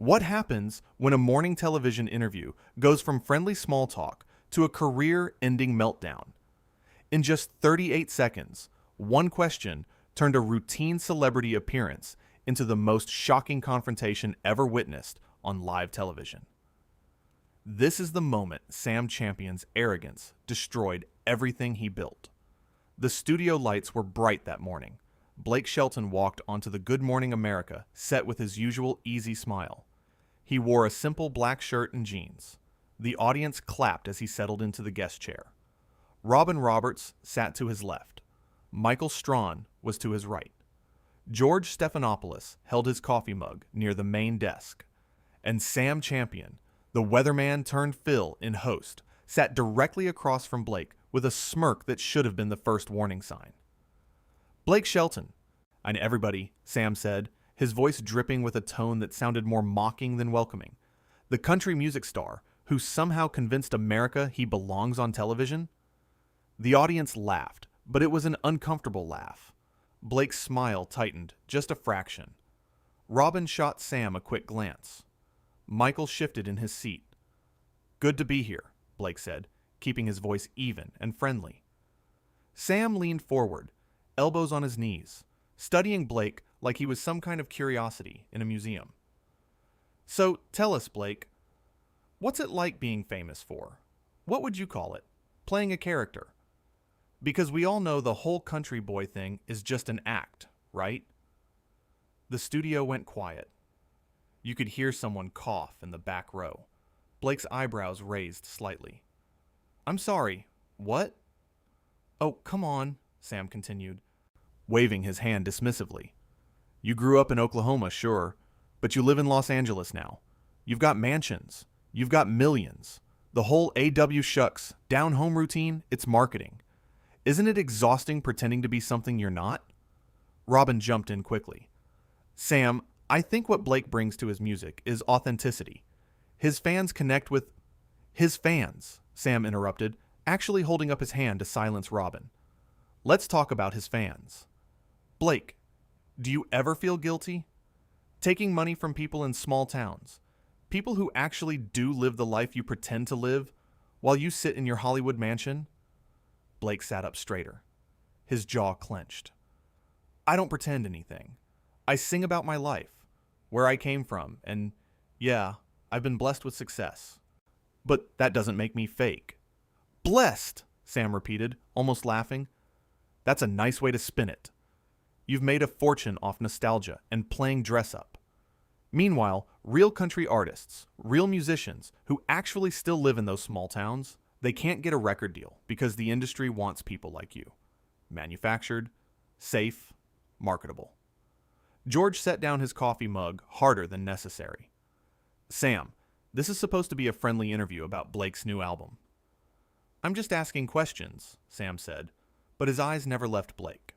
What happens when a morning television interview goes from friendly small talk to a career-ending meltdown? In just 38 seconds, one question turned a routine celebrity appearance into the most shocking confrontation ever witnessed on live television. This is the moment Sam Champion's arrogance destroyed everything he built. The studio lights were bright that morning. Blake Shelton walked onto the Good Morning America set with his usual easy smile. He wore a simple black shirt and jeans. The audience clapped as he settled into the guest chair. Robin Roberts sat to his left. Michael Strawn was to his right. George Stephanopoulos held his coffee mug near the main desk. And Sam Champion, the weatherman turned Phil in host, sat directly across from Blake with a smirk that should have been the first warning sign. Blake Shelton, and everybody, Sam said, his voice dripping with a tone that sounded more mocking than welcoming. The country music star who somehow convinced America he belongs on television? The audience laughed, but it was an uncomfortable laugh. Blake's smile tightened just a fraction. Robin shot Sam a quick glance. Michael shifted in his seat. "Good to be here," Blake said, keeping his voice even and friendly. Sam leaned forward, elbows on his knees, studying Blake like he was some kind of curiosity in a museum. "So tell us, Blake, what's it like being famous for? What would you call it? Playing a character? Because we all know the whole country boy thing is just an act, right?" The studio went quiet. You could hear someone cough in the back row. Blake's eyebrows raised slightly. "I'm sorry, what?" "Oh, come on," Sam continued, waving his hand dismissively. "You grew up in Oklahoma, sure, but you live in Los Angeles now. You've got mansions. You've got millions. The whole AW shucks, down-home routine, it's marketing. Isn't it exhausting pretending to be something you're not?" Robin jumped in quickly. "Sam, I think what Blake brings to his music is authenticity. His fans connect with..." "His fans," Sam interrupted, actually holding up his hand to silence Robin. "Let's talk about his fans. Blake, do you ever feel guilty? Taking money from people in small towns, people who actually do live the life you pretend to live, while you sit in your Hollywood mansion?" Blake sat up straighter. His jaw clenched. "I don't pretend anything. I sing about my life, where I came from, and yeah, I've been blessed with success. But that doesn't make me fake." "Blessed," Sam repeated, almost laughing. "That's a nice way to spin it. You've made a fortune off nostalgia and playing dress-up. Meanwhile, real country artists, real musicians who actually still live in those small towns, they can't get a record deal because the industry wants people like you. Manufactured, safe, marketable." George set down his coffee mug harder than necessary. "Sam, this is supposed to be a friendly interview about Blake's new album." "I'm just asking questions," Sam said, but his eyes never left Blake.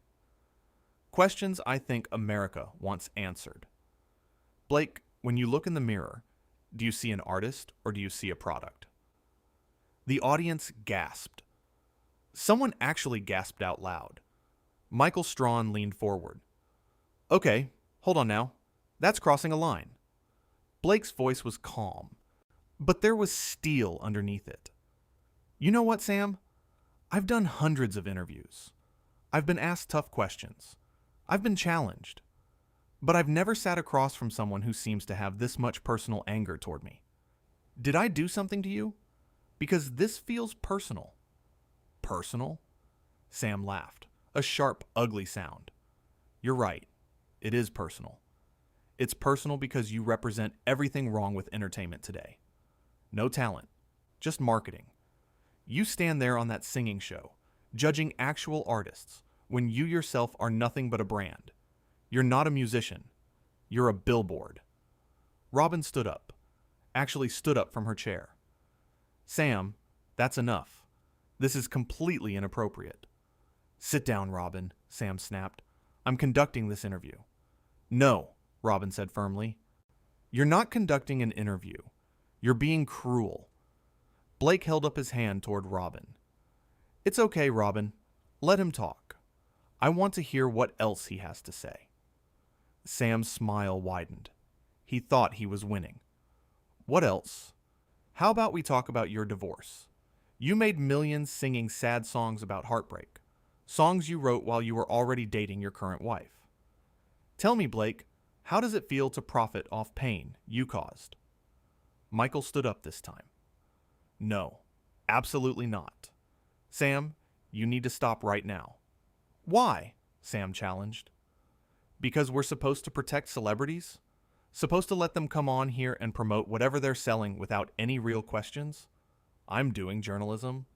"Questions I think America wants answered. Blake, when you look in the mirror, do you see an artist or do you see a product?" The audience gasped. Someone actually gasped out loud. Michael Strawn leaned forward. "Okay, hold on now. That's crossing a line." Blake's voice was calm, but there was steel underneath it. "You know what, Sam? I've done hundreds of interviews. I've been asked tough questions. I've been challenged. But I've never sat across from someone who seems to have this much personal anger toward me. Did I do something to you? Because this feels personal." "Personal?" Sam laughed, a sharp, ugly sound. "You're right. It is personal. It's personal because you represent everything wrong with entertainment today. No talent, just marketing. You stand there on that singing show, judging actual artists, when you yourself are nothing but a brand. You're not a musician. You're a billboard." Robin stood up, actually stood up from her chair. "Sam, that's enough. This is completely inappropriate." "Sit down, Robin," Sam snapped. "I'm conducting this interview." "No," Robin said firmly. "You're not conducting an interview. You're being cruel." Blake held up his hand toward Robin. "It's okay, Robin. Let him talk. I want to hear what else he has to say." Sam's smile widened. He thought he was winning. What else? How about we talk about your divorce? You made millions singing sad songs about heartbreak, songs you wrote while you were already dating your current wife. Tell me, Blake, how does it feel to profit off pain you caused? Michael stood up this time. No, absolutely not. Sam, you need to stop right now. Why? Sam challenged. Because we're supposed to protect celebrities? Supposed to let them come on here and promote whatever they're selling without any real questions? I'm doing journalism.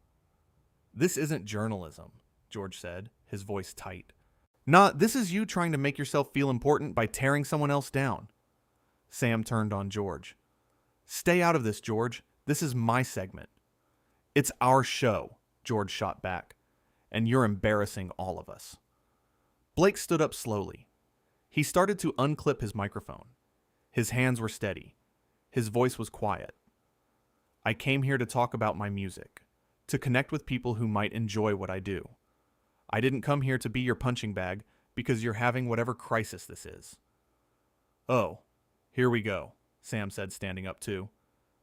This isn't journalism, George said, his voice tight. Nah, this is you trying to make yourself feel important by tearing someone else down. Sam turned on George. Stay out of this, George. This is my segment. It's our show, George shot back, and you're embarrassing all of us. Blake stood up slowly. He started to unclip his microphone. His hands were steady. His voice was quiet. I came here to talk about my music, to connect with people who might enjoy what I do. I didn't come here to be your punching bag because you're having whatever crisis this is. Oh, here we go, Sam said, standing up too.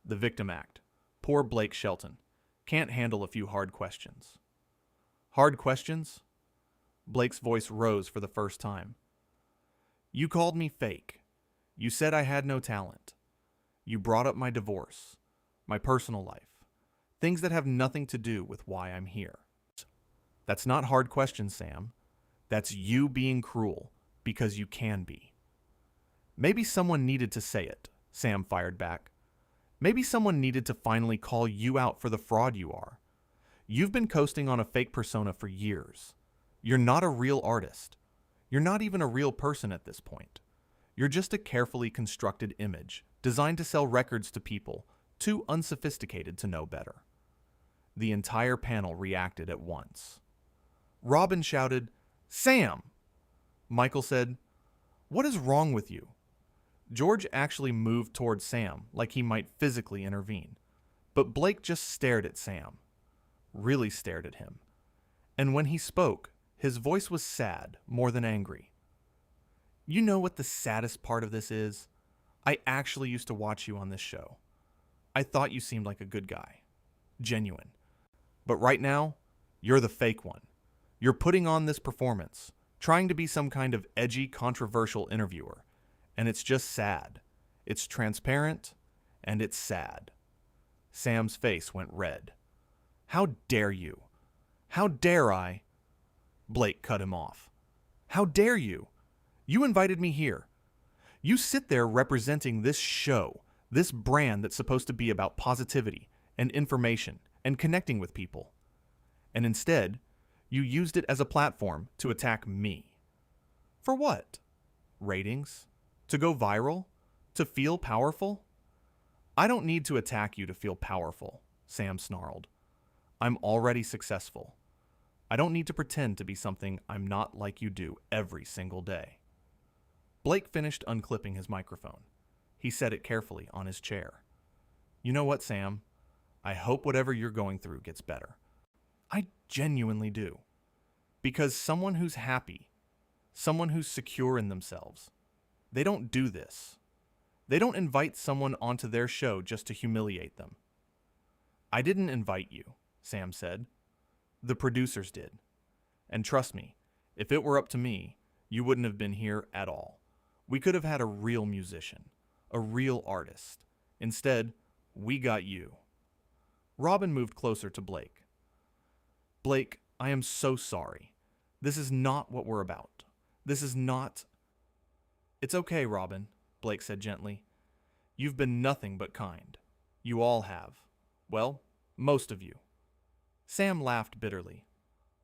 The victim act. Poor Blake Shelton. Can't handle a few hard questions. Hard questions? Blake's voice rose for the first time. You called me fake. You said I had no talent. You brought up my divorce, my personal life, things that have nothing to do with why I'm here. That's not hard questions, Sam. That's you being cruel because you can be. Maybe someone needed to say it, Sam fired back. Maybe someone needed to finally call you out for the fraud you are. You've been coasting on a fake persona for years. You're not a real artist. You're not even a real person at this point. You're just a carefully constructed image designed to sell records to people too unsophisticated to know better. The entire panel reacted at once. Robin shouted, Sam! Michael said, What is wrong with you? George actually moved toward Sam like he might physically intervene, but Blake just stared at Sam, really stared at him. And when he spoke, his voice was sad more than angry. You know what the saddest part of this is? I actually used to watch you on this show. I thought you seemed like a good guy. Genuine. But right now, you're the fake one. You're putting on this performance, trying to be some kind of edgy, controversial interviewer. And it's just sad. It's transparent, and it's sad. Sam's face went red. How dare you? How dare I? Blake cut him off. How dare you? You invited me here. You sit there representing this show, this brand that's supposed to be about positivity and information and connecting with people. And instead, you used it as a platform to attack me. For what? Ratings? To go viral? To feel powerful? I don't need to attack you to feel powerful, Sam snarled. I'm already successful. I don't need to pretend to be something I'm not like you do every single day. Blake finished unclipping his microphone. He set it carefully on his chair. You know what, Sam? I hope whatever you're going through gets better. I genuinely do. Because someone who's happy, someone who's secure in themselves, they don't do this. They don't invite someone onto their show just to humiliate them. I didn't invite you, Sam said. The producers did. And trust me, if it were up to me, you wouldn't have been here at all. We could have had a real musician, a real artist. Instead, we got you. Robin moved closer to Blake. Blake, I am so sorry. This is not what we're about. This is not... It's okay, Robin, Blake said gently. You've been nothing but kind. You all have. Well, most of you. Sam laughed bitterly.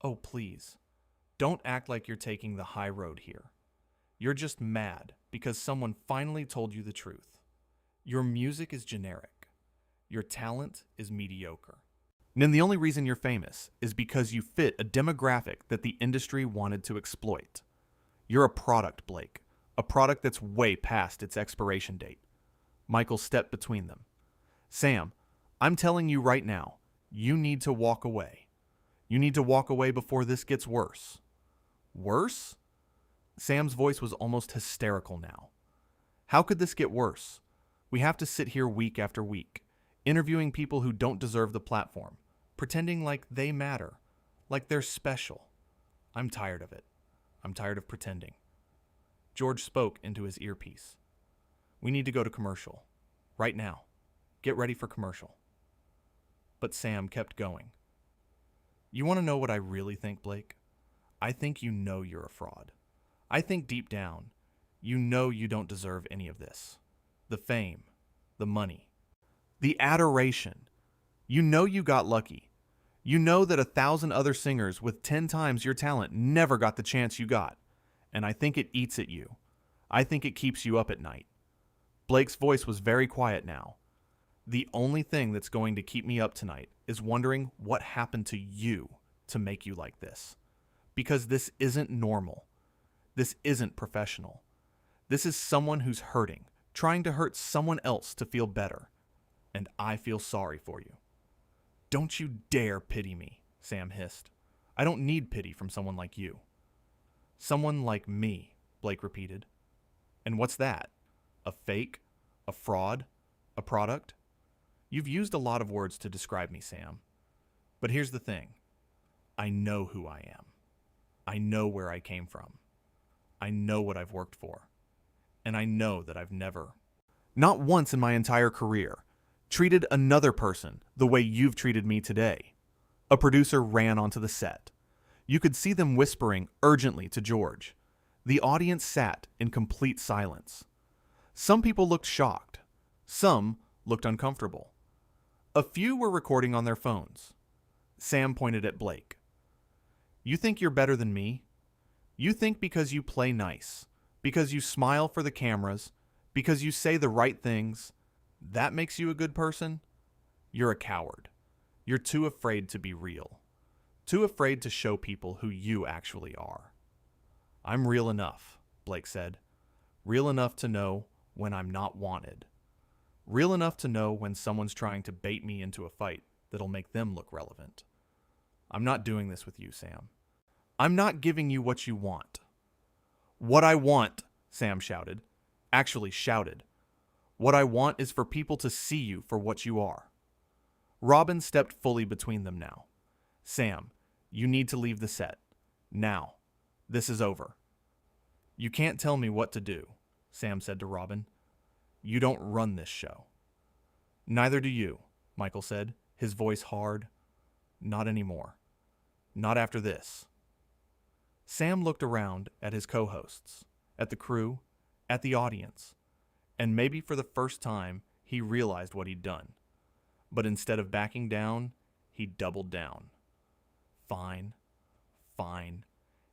Oh, please. Don't act like you're taking the high road here. You're just mad because someone finally told you the truth. Your music is generic. Your talent is mediocre. And the only reason you're famous is because you fit a demographic that the industry wanted to exploit. You're a product, Blake. A product that's way past its expiration date. Michael stepped between them. Sam, I'm telling you right now, you need to walk away. You need to walk away before this gets worse. Worse? Sam's voice was almost hysterical now. How could this get worse? We have to sit here week after week, interviewing people who don't deserve the platform, pretending like they matter, like they're special. I'm tired of it. I'm tired of pretending. George spoke into his earpiece. We need to go to commercial. Right now. Get ready for commercial. But Sam kept going. You want to know what I really think, Blake? I think you know you're a fraud. I think deep down, you know you don't deserve any of this. The fame, the money, the adoration. You know you got lucky. You know that 1,000 other singers with 10 times your talent never got the chance you got. And I think it eats at you. I think it keeps you up at night. Blake's voice was very quiet now. The only thing that's going to keep me up tonight is wondering what happened to you to make you like this. Because this isn't normal. This isn't professional. This is someone who's hurting, trying to hurt someone else to feel better. And I feel sorry for you. Don't you dare pity me, Sam hissed. I don't need pity from someone like you. Someone like me, Blake repeated. And what's that? A fake? A fraud? A product? You've used a lot of words to describe me, Sam. But here's the thing. I know who I am. I know where I came from. I know what I've worked for. And I know that I've never, not once in my entire career, treated another person the way you've treated me today. A producer ran onto the set. You could see them whispering urgently to George. The audience sat in complete silence. Some people looked shocked. Some looked uncomfortable. A few were recording on their phones. Sam pointed at Blake. You think you're better than me? You think because you play nice, because you smile for the cameras, because you say the right things, that makes you a good person? You're a coward. You're too afraid to be real. Too afraid to show people who you actually are. I'm real enough, Blake said. Real enough to know when I'm not wanted. Real enough to know when someone's trying to bait me into a fight that'll make them look relevant. I'm not doing this with you, Sam. I'm not giving you what you want. What I want, Sam shouted. Actually shouted. What I want is for people to see you for what you are. Robin stepped fully between them now. Sam, you need to leave the set. Now. This is over. You can't tell me what to do, Sam said to Robin. You don't run this show. Neither do you, Michael said, his voice hard. Not anymore. Not after this. Sam looked around at his co-hosts, at the crew, at the audience, and maybe for the first time he realized what he'd done. But instead of backing down, he doubled down. Fine. Fine.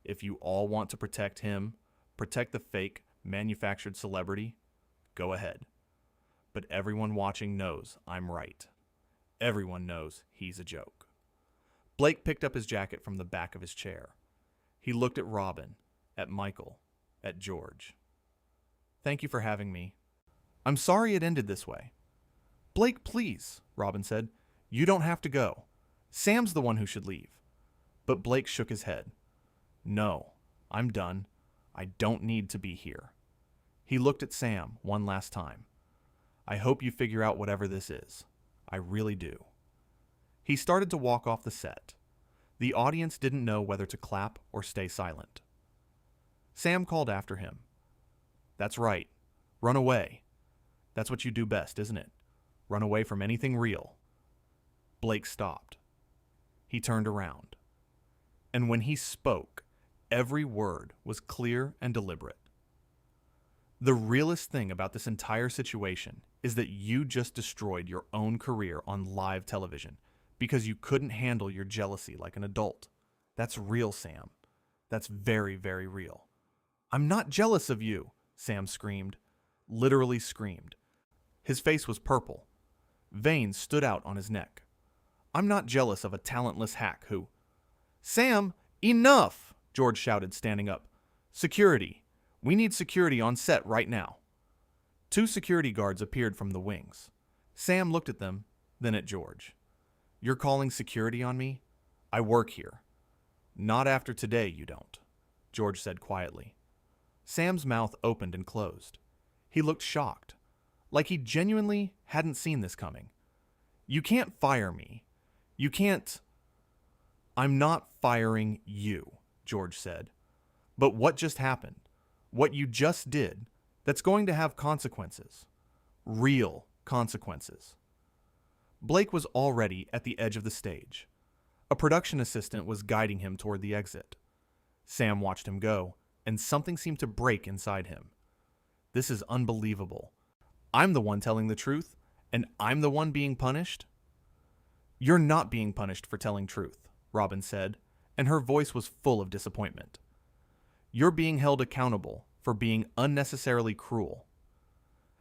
If you all want to protect him, protect the fake, manufactured celebrity, go ahead. But everyone watching knows I'm right. Everyone knows he's a joke. Blake picked up his jacket from the back of his chair. He looked at Robin, at Michael, at George. Thank you for having me. I'm sorry it ended this way. Blake, please, Robin said. You don't have to go. Sam's the one who should leave. But Blake shook his head. No, I'm done. I don't need to be here. He looked at Sam one last time. I hope you figure out whatever this is. I really do. He started to walk off the set. The audience didn't know whether to clap or stay silent. Sam called after him. That's right. Run away. That's what you do best, isn't it? Run away from anything real. Blake stopped. He turned around. And when he spoke, every word was clear and deliberate. The realest thing about this entire situation is that you just destroyed your own career on live television because you couldn't handle your jealousy like an adult. That's real, Sam. That's very, very real. I'm not jealous of you, Sam screamed. Literally screamed. His face was purple. Veins stood out on his neck. I'm not jealous of a talentless hack who... Sam, enough! George shouted, standing up. Security. We need security on set right now. 2 security guards appeared from the wings. Sam looked at them, then at George. You're calling security on me? I work here. Not after today, you don't, George said quietly. Sam's mouth opened and closed. He looked shocked, like he genuinely hadn't seen this coming. "You can't fire me. You can't." "I'm not firing you," George said. "But what just happened, what you just did, that's going to have consequences. Real consequences." Blake was already at the edge of the stage. A production assistant was guiding him toward the exit. Sam watched him go, and something seemed to break inside him. This is unbelievable. I'm the one telling the truth, and I'm the one being punished? "You're not being punished for telling truth," Robin said, and her voice was full of disappointment. "You're being held accountable for being unnecessarily cruel."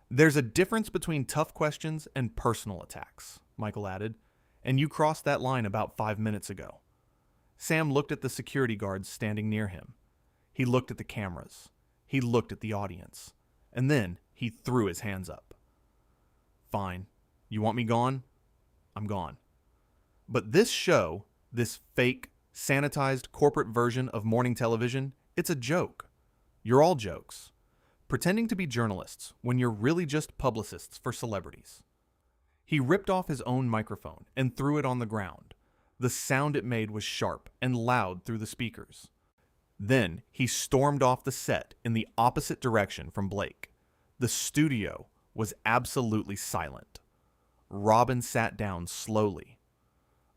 "There's a difference between tough questions and personal attacks," Michael added, "and you crossed that line about 5 minutes ago." Sam looked at the security guards standing near him. He looked at the cameras. He looked at the audience. And then he threw his hands up. "Fine. You want me gone? I'm gone. But this show, this fake, sanitized corporate version of morning television, it's a joke. You're all jokes. Pretending to be journalists when you're really just publicists for celebrities." He ripped off his own microphone and threw it on the ground. The sound it made was sharp and loud through the speakers. Then he stormed off the set in the opposite direction from Blake. The studio was absolutely silent. Robin sat down slowly.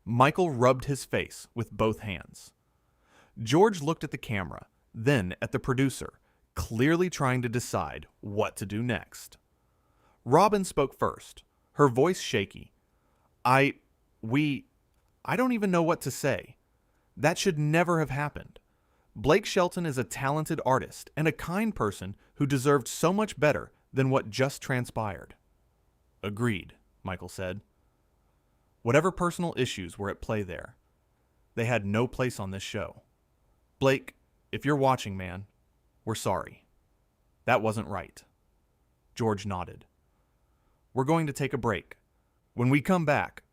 Michael rubbed his face with both hands. George looked at the camera, then at the producer, clearly trying to decide what to do next. Robin spoke first, her voice shaky. I don't even know what to say. That should never have happened. Blake Shelton is a talented artist and a kind person who deserved so much better than what just transpired." "Agreed," Michael said. Whatever personal issues were at play there, they had no place on this show. "Blake, if you're watching, man, we're sorry. That wasn't right." George nodded. "We're going to take a break. When we come back,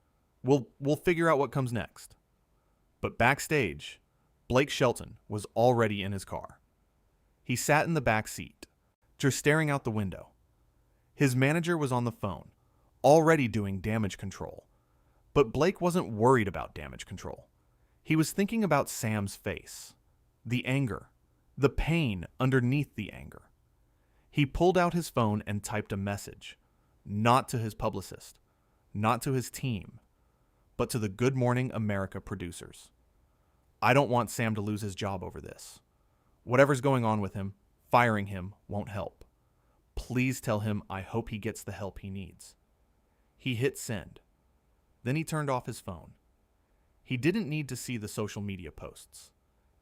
we'll figure out what comes next." But backstage, Blake Shelton was already in his car. He sat in the back seat, just staring out the window. His manager was on the phone, already doing damage control. But Blake wasn't worried about damage control. He was thinking about Sam's face, the anger, the pain underneath the anger. He pulled out his phone and typed a message, not to his publicist, not to his team, but to the Good Morning America producers. "I don't want Sam to lose his job over this. Whatever's going on with him, firing him won't help. Please tell him I hope he gets the help he needs." He hit send. Then he turned off his phone. He didn't need to see the social media posts.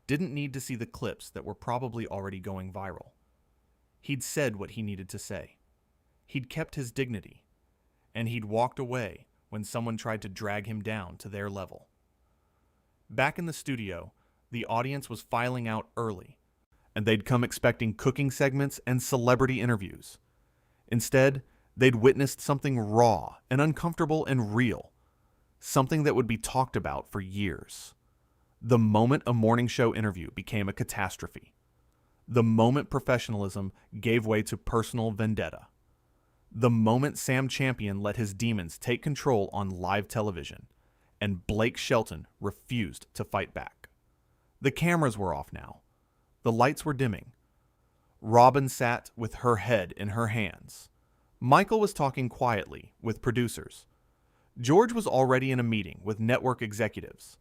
Didn't need to see the clips that were probably already going viral. He'd said what he needed to say. He'd kept his dignity. And he'd walked away when someone tried to drag him down to their level. Back in the studio, the audience was filing out early, and they'd come expecting cooking segments and celebrity interviews. Instead, they'd witnessed something raw and uncomfortable and real, something that would be talked about for years. The moment a morning show interview became a catastrophe. The moment professionalism gave way to personal vendetta. The moment Sam Champion let his demons take control on live television, and Blake Shelton refused to fight back. The cameras were off now. The lights were dimming. Robin sat with her head in her hands. Michael was talking quietly with producers. George was already in a meeting with network executives.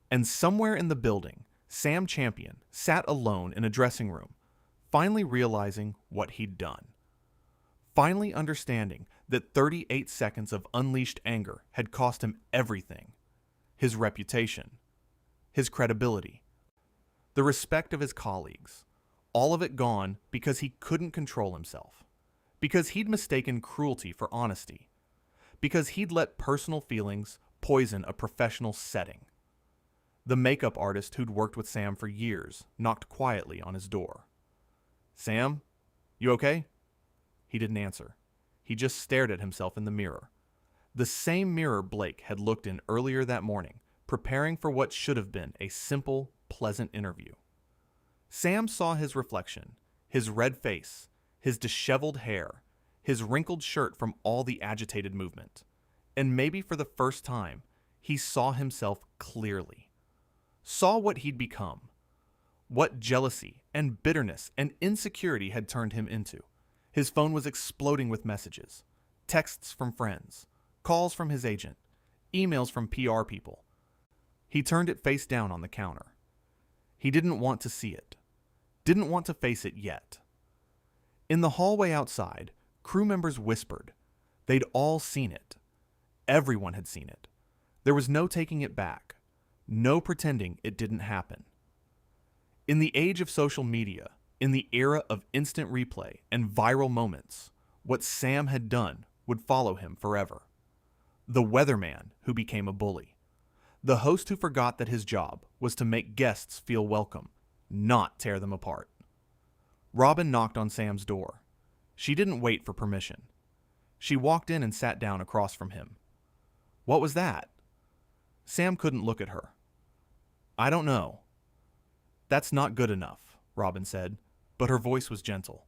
And somewhere in the building, Sam Champion sat alone in a dressing room, finally realizing what he'd done. Finally understanding that 38 seconds of unleashed anger had cost him everything. His reputation, his credibility, the respect of his colleagues, all of it gone because he couldn't control himself, because he'd mistaken cruelty for honesty, because he'd let personal feelings poison a professional setting. The makeup artist who'd worked with Sam for years knocked quietly on his door. "Sam, you okay?" He didn't answer. He just stared at himself in the mirror. The same mirror Blake had looked in earlier that morning, preparing for what should have been a simple, pleasant interview. Sam saw his reflection, his red face, his disheveled hair, his wrinkled shirt from all the agitated movement. And maybe for the first time, he saw himself clearly. Saw what he'd become. What jealousy and bitterness and insecurity had turned him into. His phone was exploding with messages, texts from friends, calls from his agent, emails from PR people. He turned it face down on the counter. He didn't want to see it. Didn't want to face it yet. In the hallway outside, crew members whispered. They'd all seen it. Everyone had seen it. There was no taking it back. No pretending it didn't happen. In the age of social media, in the era of instant replay and viral moments, what Sam had done would follow him forever. The weatherman who became a bully. The host who forgot that his job was to make guests feel welcome, not tear them apart. Robin knocked on Sam's door. She didn't wait for permission. She walked in and sat down across from him. What was that? Sam couldn't look at her. I don't know. That's not good enough, Robin said, but her voice was gentle.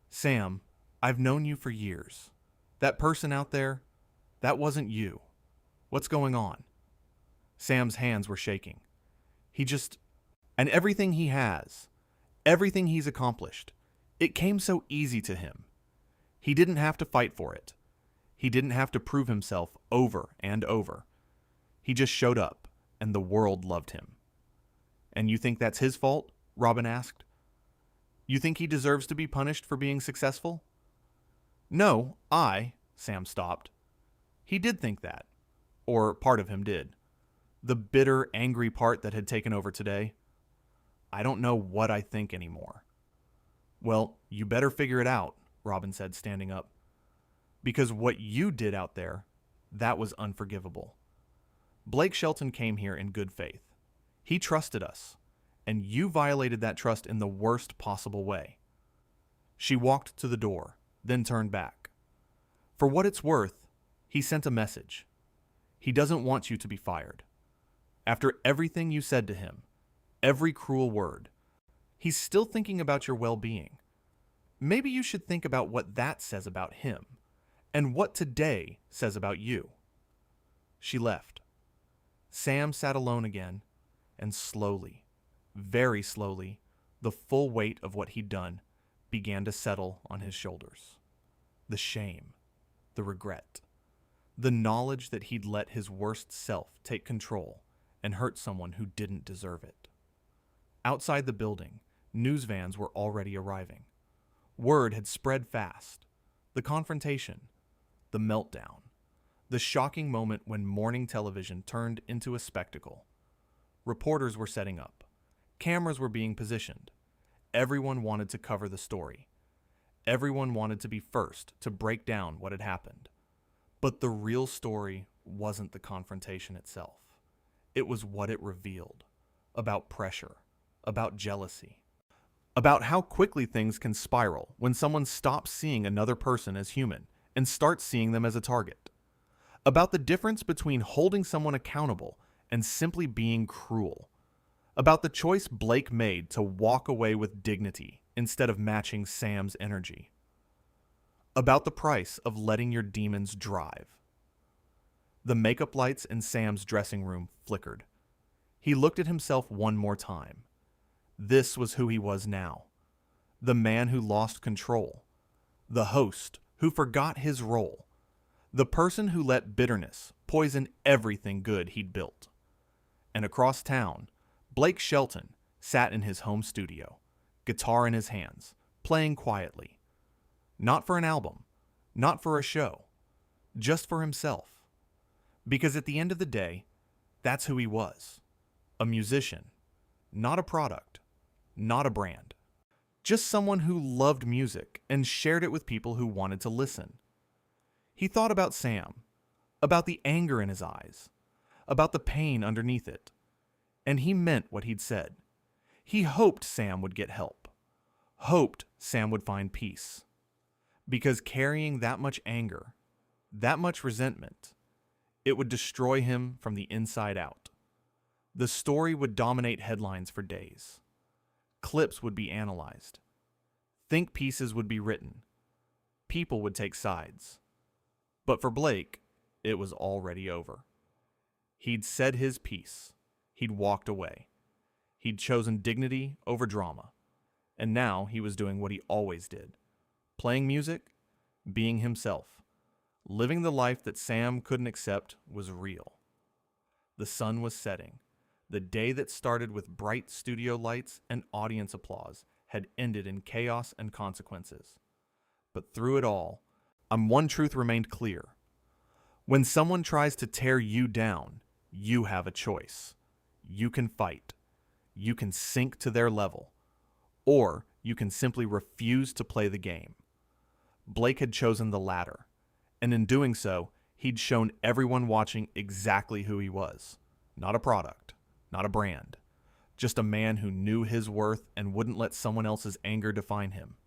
Sam, I've known you for years. That person out there, that wasn't you. What's going on? Sam's hands were shaking. And everything he has, everything he's accomplished, it came so easy to him. He didn't have to fight for it. He didn't have to prove himself over and over. He just showed up, and the world loved him. And you think that's his fault? Robin asked. You think he deserves to be punished for being successful? No, Sam stopped. He did think that. Or part of him did. The bitter, angry part that had taken over today. I don't know what I think anymore. Well, you better figure it out, Robin said, standing up. Because what you did out there, that was unforgivable. Blake Shelton came here in good faith. He trusted us, and you violated that trust in the worst possible way. She walked to the door, then turned back. For what it's worth, he sent a message. He doesn't want you to be fired. After everything you said to him, every cruel word, he's still thinking about your well-being. Maybe you should think about what that says about him, and what today says about you. She left. Sam sat alone again, and slowly, very slowly, the full weight of what he'd done began to settle on his shoulders. The shame, the regret, the knowledge that he'd let his worst self take control and hurt someone who didn't deserve it. Outside the building, news vans were already arriving. Word had spread fast. The confrontation, the meltdown, the shocking moment when morning television turned into a spectacle. Reporters were setting up. Cameras were being positioned. Everyone wanted to cover the story. Everyone wanted to be first to break down what had happened. But the real story wasn't the confrontation itself. It was what it revealed. About pressure. About jealousy. About how quickly things can spiral when someone stops seeing another person as human and starts seeing them as a target. About the difference between holding someone accountable and simply being cruel. About the choice Blake made to walk away with dignity instead of matching Sam's energy. About the price of letting your demons drive. The makeup lights in Sam's dressing room flickered. He looked at himself one more time. This was who he was now. The man who lost control. The host who forgot his role. The person who let bitterness poison everything good he'd built. And across town, Blake Shelton sat in his home studio, guitar in his hands, playing quietly. Not for an album, not for a show, just for himself. Because at the end of the day, that's who he was. A musician, not a product, not a brand. Just someone who loved music and shared it with people who wanted to listen. He thought about Sam, about the anger in his eyes, about the pain underneath it. And he meant what he'd said. He hoped Sam would get help. Hoped Sam would find peace. Because carrying that much anger, that much resentment, it would destroy him from the inside out. The story would dominate headlines for days. Clips would be analyzed. Think pieces would be written. People would take sides. But for Blake, it was already over. He'd said his piece. He'd walked away. He'd chosen dignity over drama. And now he was doing what he always did. Playing music, being himself. Living the life that Sam couldn't accept was real. The sun was setting. The day that started with bright studio lights and audience applause had ended in chaos and consequences. But through it all, one truth remained clear. When someone tries to tear you down, you have a choice. You can fight. You can sink to their level. Or you can simply refuse to play the game. Blake had chosen the latter, and in doing so, he'd shown everyone watching exactly who he was. Not a product, not a brand, just a man who knew his worth and wouldn't let someone else's anger define him.